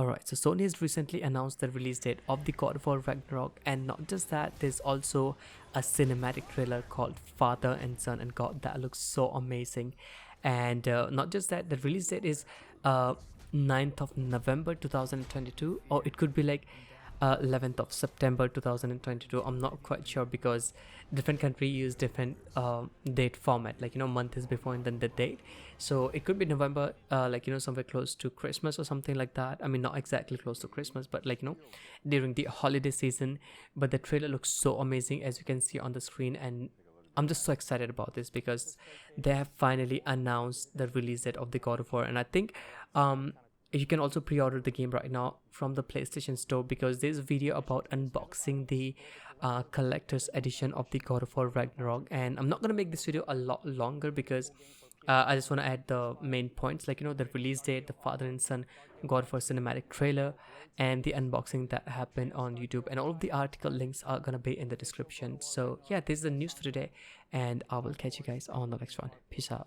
Alright, so Sony has recently announced the release date of the God of War Ragnarok, and not just that, there's also a cinematic trailer called Father and Son, and God, that looks so amazing. And not just that, the release date is 9th of November 2022, or it could be like 11th of September 2022. I'm not quite sure because different country use different date format, like month is before and then the date. So it could be November, like somewhere close to Christmas or something like that. I mean, not exactly close to Christmas, but like during the holiday season. But the trailer looks so amazing, as you can see on the screen, and I'm just so excited about this because they have finally announced the release date of the God of War. And I think you can also pre-order the game right now from the PlayStation Store, because there's a video about unboxing the collector's edition of the God of War Ragnarok. And I'm not gonna make this video a lot longer because I just want to add the main points, like the release date, the father and son God of War cinematic trailer, and the unboxing that happened on YouTube. And all of the article links are gonna be in the description. So yeah, this is the news for today, and I will catch you guys on the next one. Peace out.